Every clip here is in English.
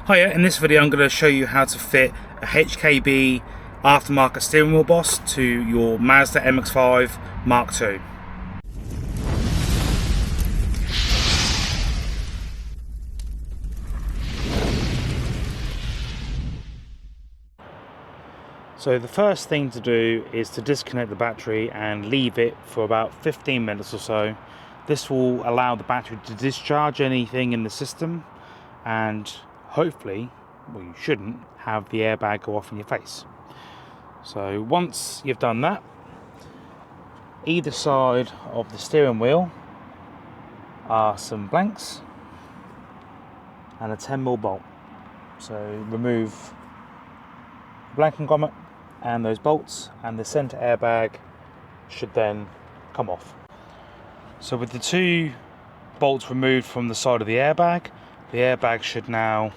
Hiya, in this video I'm going to show you how to fit a HKB aftermarket steering wheel boss to your Mazda MX5 Mark II. So the first thing to do is to disconnect the battery and leave it for about 15 minutes or so. This will allow the battery to discharge anything in the system and hopefully, well, you shouldn't have the airbag go off in your face. So once you've done that, either side of the steering wheel are some blanks and a 10mm bolt. So remove the blanking grommet and those bolts, and the center airbag should then come off. So with the two bolts removed from the side of the airbag should now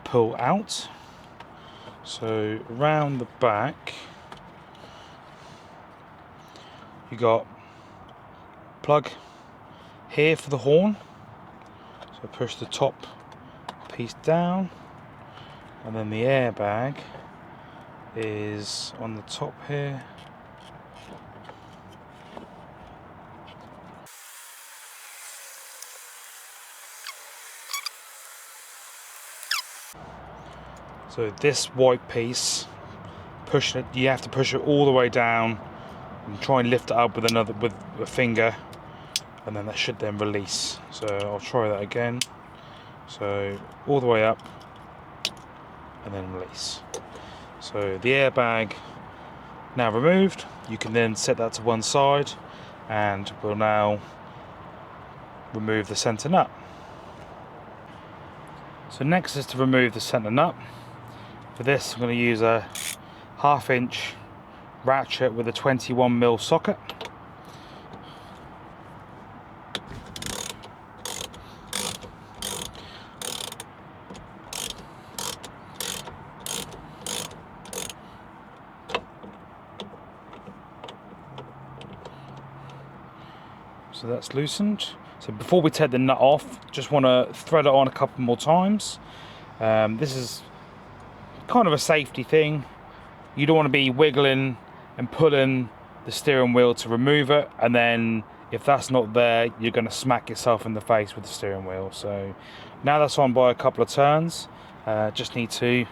pull out. So around the back you got plug here for the horn, so push the top piece down, and then the airbag is on the top here. So this white piece, pushing it, you have to push it all the way down and try and lift it up with a finger, and then that should then release. So I'll try that again. So all the way up and then release. So the airbag now removed, you can then set that to one side, and we'll now remove the center nut. So next is to remove the center nut. For this I'm going to use a 1/2 inch ratchet with a 21mm socket. So that's loosened. So before we take the nut off, just want to thread it on a couple more times. This is kind of a safety thing. You don't want to be wiggling and pulling the steering wheel to remove it, and then if that's not there, you're going to smack yourself in the face with the steering wheel. So now that's on by a couple of turns, just need to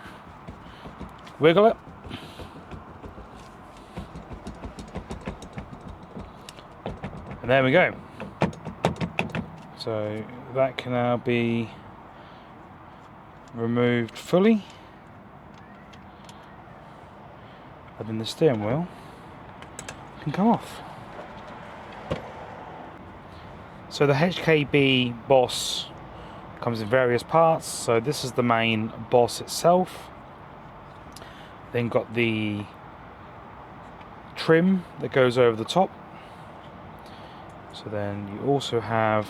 wiggle it. And there we go. So that can now be removed fully, and then the steering wheel can come off. So the HKB Boss comes in various parts. So this is the main boss itself. Then got the trim that goes over the top. So then you also have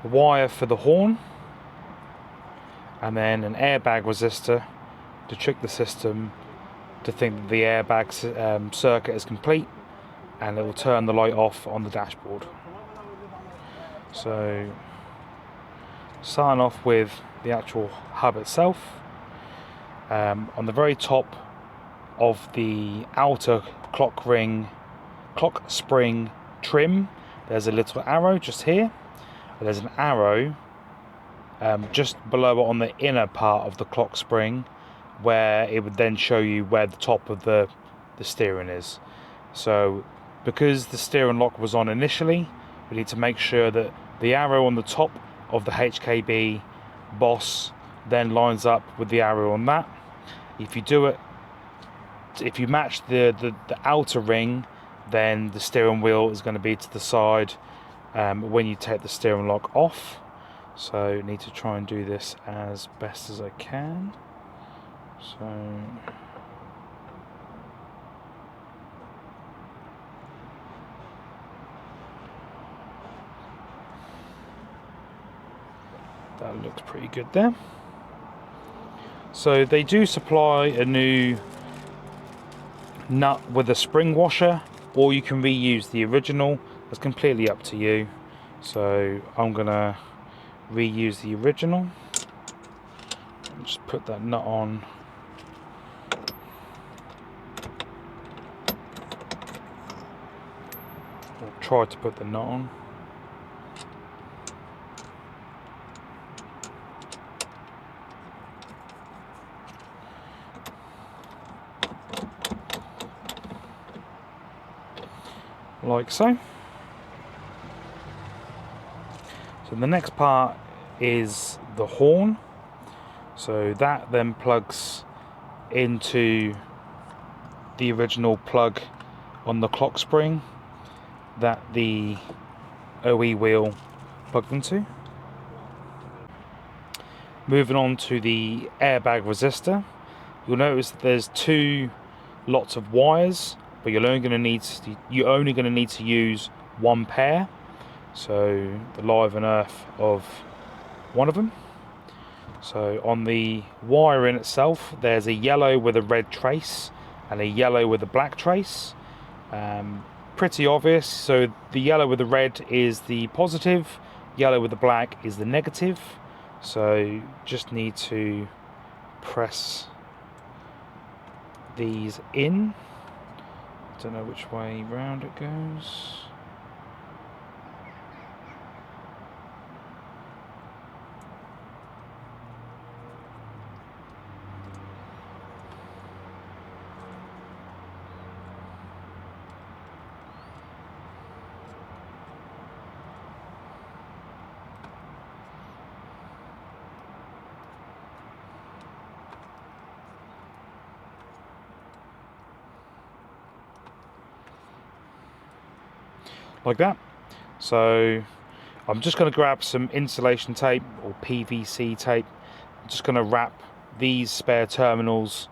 a wire for the horn, and then an airbag resistor to trick the system to think that the airbag circuit is complete, and it will turn the light off on the dashboard. So starting off with the actual hub itself, on the very top of the outer clock spring trim, there's a little arrow just here. There's an arrow just below it on the inner part of the clock spring, where it would then show you where the top of the steering is. So because the steering lock was on initially, we need to make sure that the arrow on the top of the HKB Boss then lines up with the arrow on that. If you match the outer ring, then the steering wheel is going to be to the side when you take the steering lock off. So I need to try and do this as best as I can. So that looks pretty good there. So they do supply a new nut with a spring washer, or you can reuse the original. It's completely up to you. So I'm gonna reuse the original. Just put that nut on. Or try to put the nut on. Like so. So the next part is the horn. So that then plugs into the original plug on the clock spring that the OE wheel plugged into. Moving on to the airbag resistor, you'll notice that there's two lots of wires, but you're only going to need to use one pair. So the live and earth of one of them. So on the wiring itself, there's a yellow with a red trace and a yellow with a black trace. Pretty obvious. So the yellow with the red is the positive, yellow with the black is the negative. So just need to press these in. Don't know which way round it goes. Like that. So I'm just going to grab some insulation tape or PVC tape. I'm just going to wrap these spare terminals.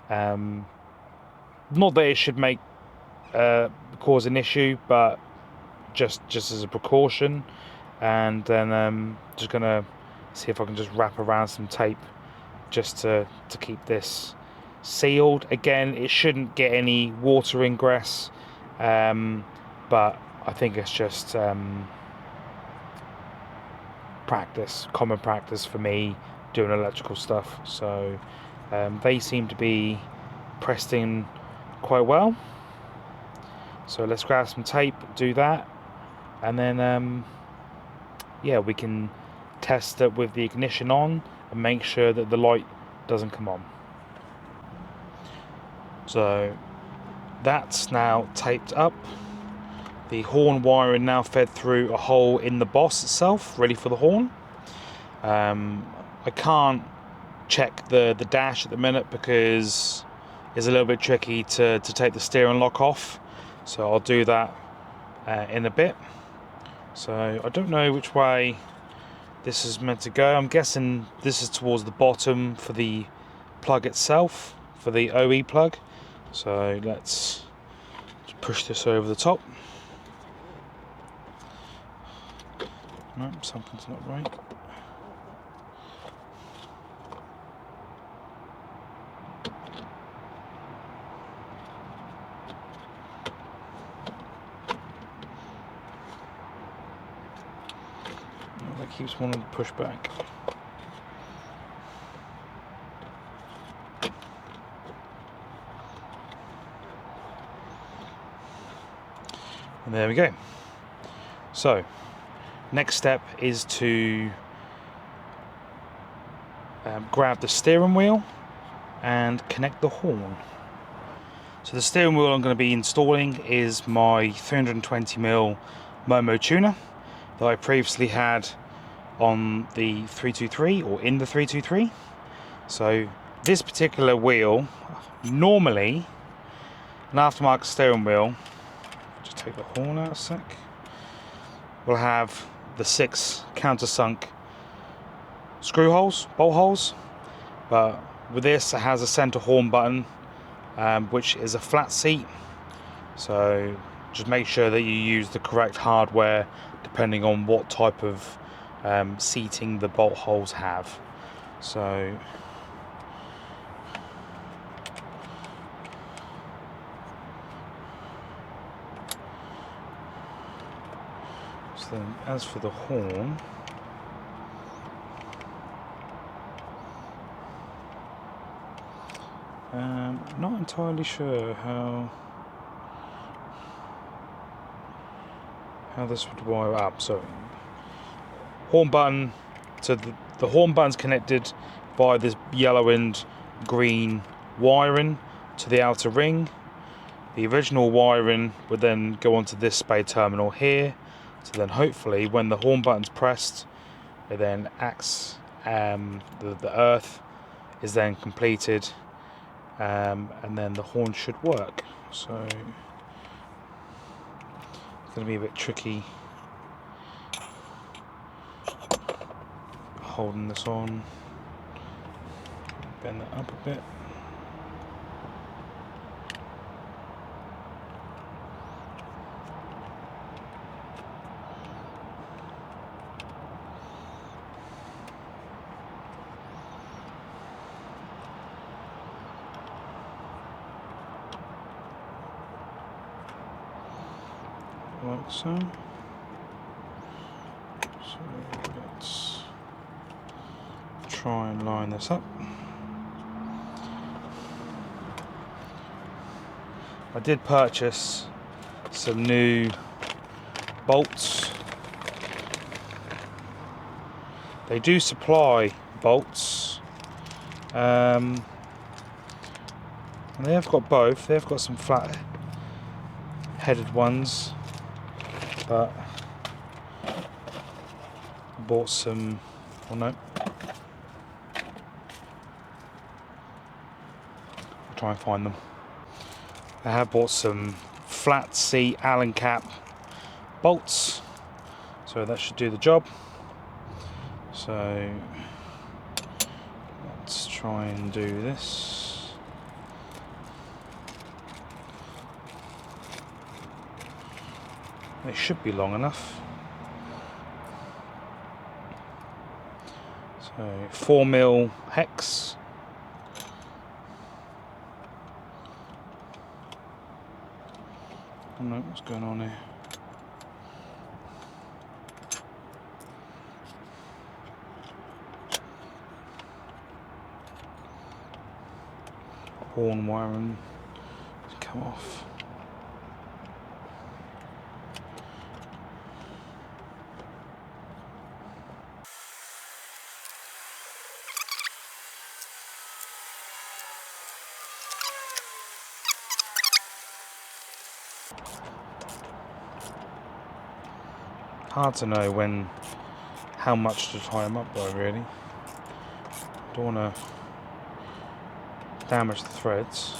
Not that it should cause an issue, but just as a precaution. And then just going to see if I can just wrap around some tape just to keep this sealed. Again, it shouldn't get any water ingress, but I think it's just common practice for me doing electrical stuff. So they seem to be pressed in quite well. So let's grab some tape, do that, and then yeah, we can test it with the ignition on and make sure that the light doesn't come on. So that's now taped up. The horn wiring now fed through a hole in the Boss itself, ready for the horn. I can't check the dash at the minute because it's a little bit tricky to take the steering lock off. So I'll do that in a bit. So I don't know which way this is meant to go. I'm guessing this is towards the bottom for the plug itself, for the OE plug. So let's push this over the top. Nope, something's not right. Oh, that keeps wanting to push back. And there we go. So next step is to grab the steering wheel and connect the horn. So the steering wheel I'm going to be installing is my 320mm Momo tuner that I previously had on the 323 or in the 323. So this particular wheel, normally an aftermarket steering wheel, just take the horn out a sec, will have the 6 countersunk screw holes, bolt holes, but with this it has a center horn button, which is a flat seat. So just make sure that you use the correct hardware depending on what type of seating the bolt holes have. So then as for the horn, Not entirely sure how this would wire up. So horn button, so the horn button's connected by this yellow and green wiring to the outer ring. The original wiring would then go onto this spade terminal here. So then hopefully when the horn button's pressed, it then acts, the earth is then completed, and then the horn should work. So it's going to be a bit tricky holding this on. Bend that up a bit. Like so. So let's try and line this up. I did purchase some new bolts. They do supply bolts, and they have got both. They have got some flat headed ones, but I bought some, oh no, I'll try and find them. I have bought some flat seat Allen cap bolts, so that should do the job. So let's try and do this. They should be long enough. So 4mm hex. I don't know what's going on here. Horn wiring has come off. Hard to know how much to tie them up by, really. Don't want to damage the threads.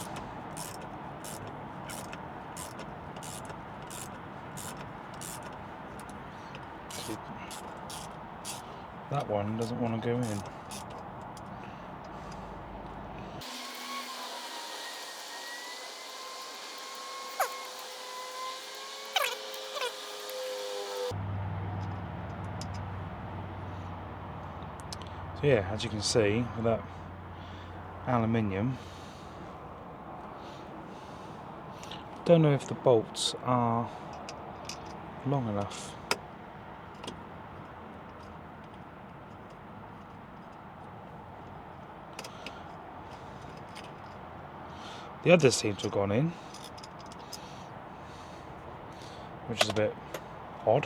See, that one doesn't want to go in. So yeah, as you can see, with that aluminium, don't know if the bolts are long enough. The others seem to have gone in, which is a bit odd.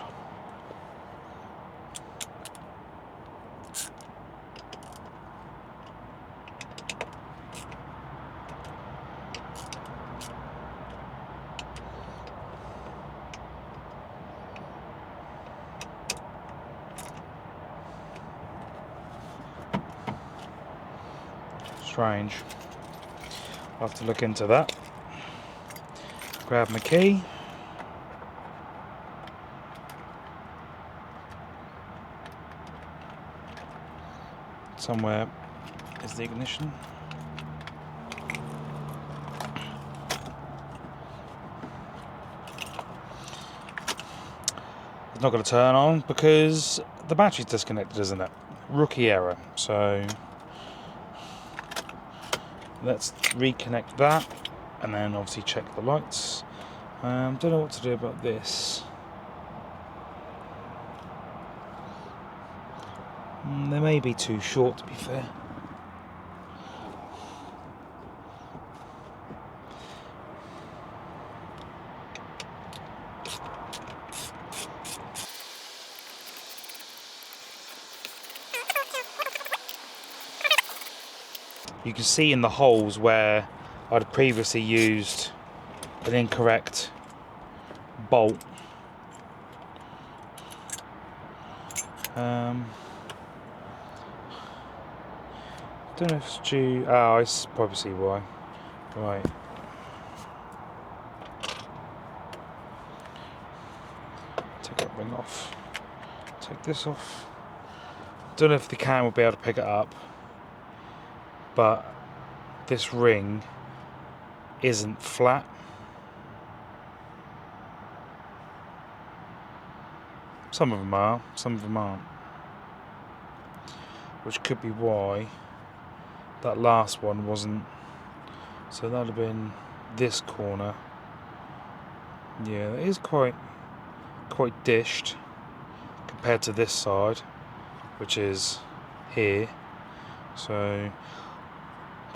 Strange. I'll have to look into that. Grab my key. Somewhere is the ignition. It's not going to turn on because the battery's disconnected, isn't it? Rookie error. So let's reconnect that and then obviously check the lights. Don't know what to do about this. They may be too short, to be fair. you can see in the holes where I'd previously used an incorrect bolt. Don't know if it's due. Oh, I probably see why. Right. Take that ring off. Take this off. Don't know if the camera will be able to pick it up, but this ring isn't flat. Some of them are, some of them aren't. Which could be why that last one wasn't. So that would have been this corner. Yeah, it is quite dished compared to this side, which is here. So I'm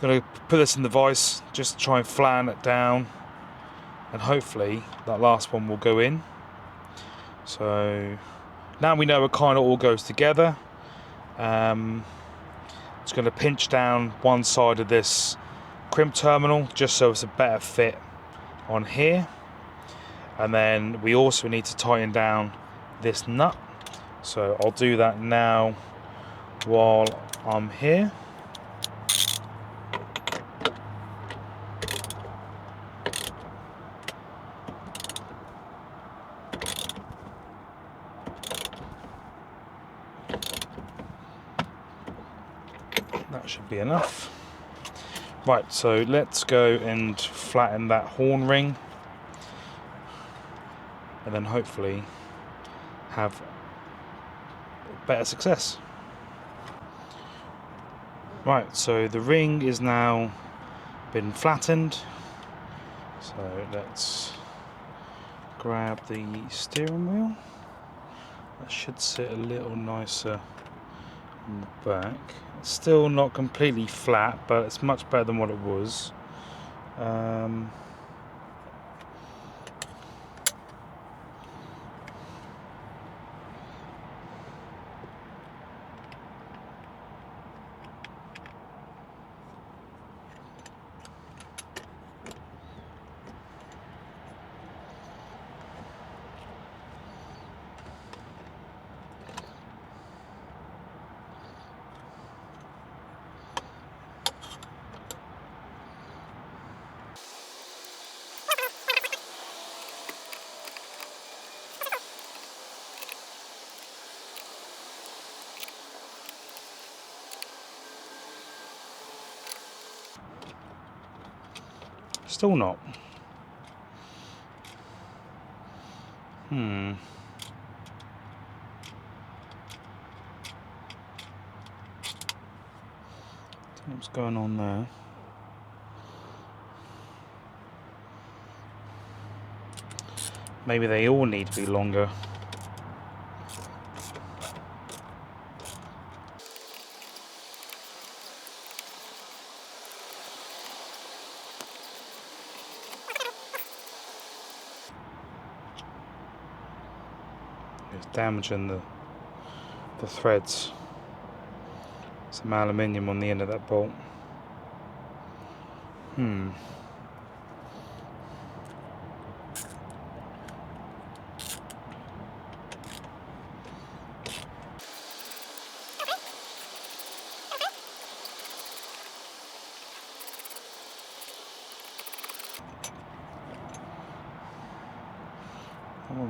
going to put this in the vise, just try and flatten it down, and hopefully that last one will go in. So now we know it kind of all goes together. It's going to pinch down one side of this crimp terminal just so it's a better fit on here, and then we also need to tighten down this nut, so I'll do that now while I'm here. That should be enough. Right, so let's go and flatten that horn ring, and then hopefully have better success. Right, so the ring is now been flattened, so let's grab the steering wheel. That should sit a little nicer in the back. It's still not completely flat, but it's much better than what it was. Still not. Don't know what's going on there. Maybe they all need to be longer. It's damaging the threads. Some aluminium on the end of that bolt.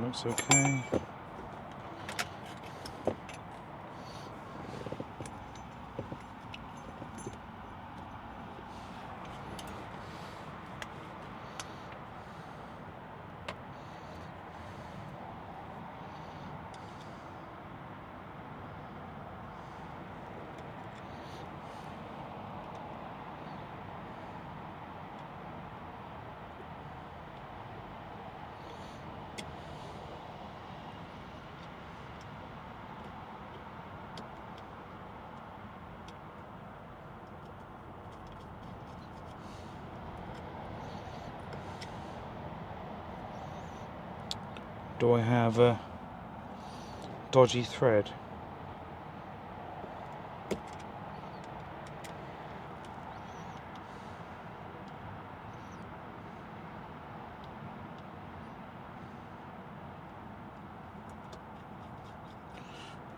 Oh, looks okay. Do I have a dodgy thread?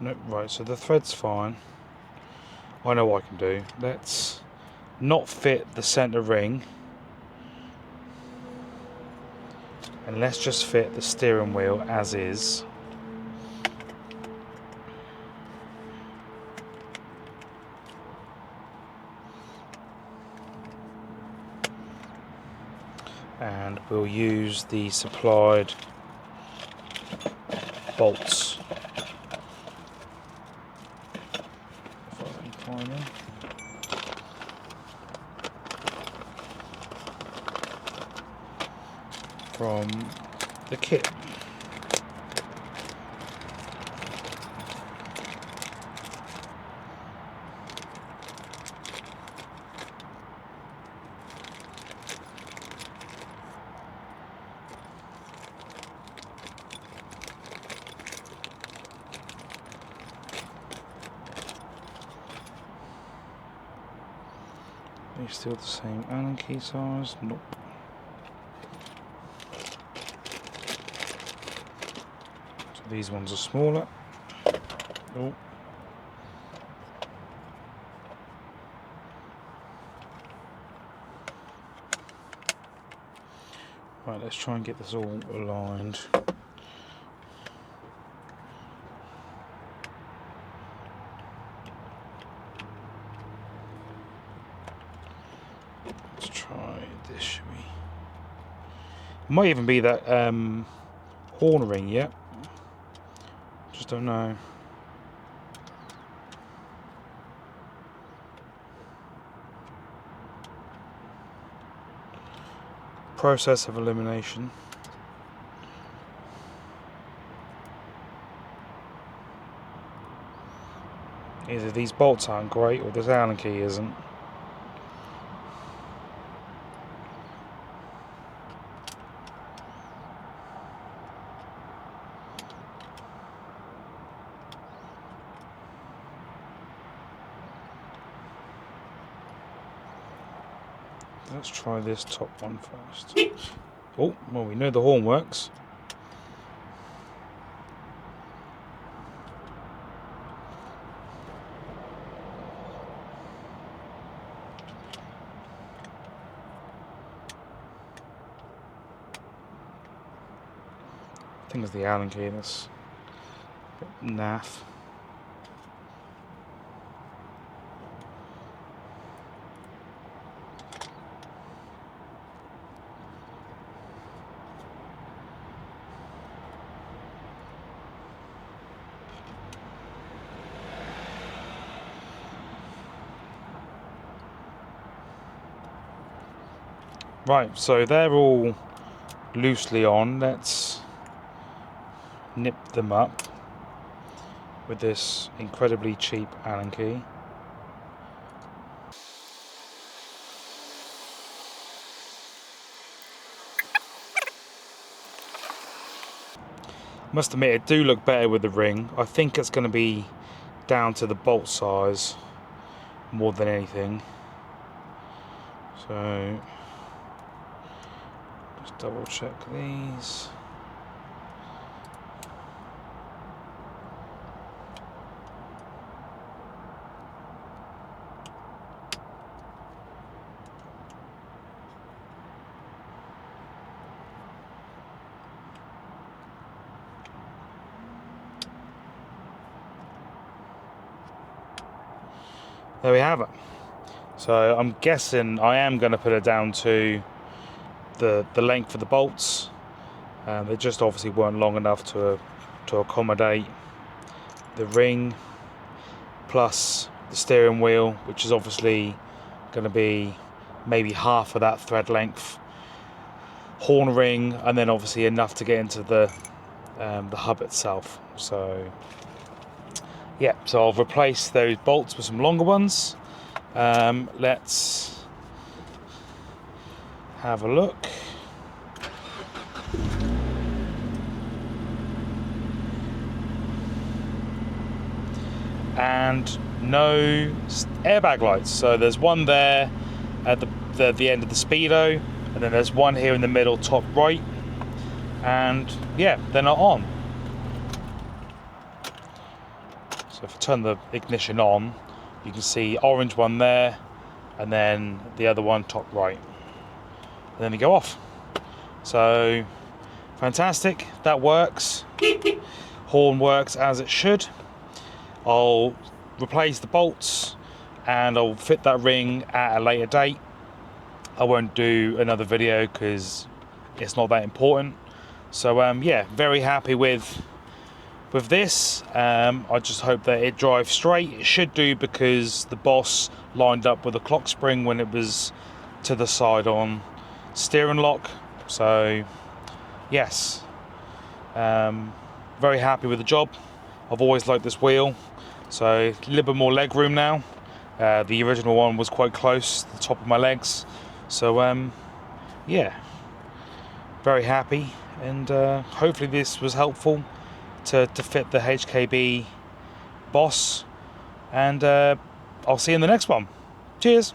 No, right, so the thread's fine. I know what I can do. Let's not fit the centre ring, and let's just fit the steering wheel as is. And we'll use the supplied bolts. If I can find them. From the kit. Are they still the same Allen key size? Nope. So these ones are smaller. Oh. Right, let's try and get this all aligned. Let's try this, shall we? It might even be that horn ring, yeah. Just don't know. Process of elimination. Either these bolts aren't great or this Allen key isn't. Let's try this top one first. Oh, well, we know the horn works. I think it's the Allen key that's a bit naff. Right, so they're all loosely on. Let's nip them up with this incredibly cheap Allen key. Must admit, it do look better with the ring. I think it's going to be down to the bolt size more than anything. So just double check these. There we have it. So I'm guessing I am going to put it down to the length of the bolts. They just obviously weren't long enough to accommodate the ring, plus the steering wheel, which is obviously going to be maybe half of that thread length, horn ring, and then obviously enough to get into the hub itself. So yeah, so I'll replace those bolts with some longer ones. Let's have a look. And no airbag lights. So there's one there at the end of the speedo, and then there's one here in the middle, top right. And yeah, they're not on. So if I turn the ignition on, you can see orange one there, and then the other one top right, and then they go off. So fantastic, that works. Horn works as it should. I'll replace the bolts and I'll fit that ring at a later date. I won't do another video because it's not that important. So yeah, very happy with this. I just hope that it drives straight. It should do, because the Boss lined up with a clock spring when it was to the side on steering lock. So yes, very happy with the job. I've always liked this wheel, so a little bit more leg room now. The original one was quite close to the top of my legs, so yeah, very happy, and hopefully this was helpful to fit the HKB Boss, and I'll see you in the next one. Cheers.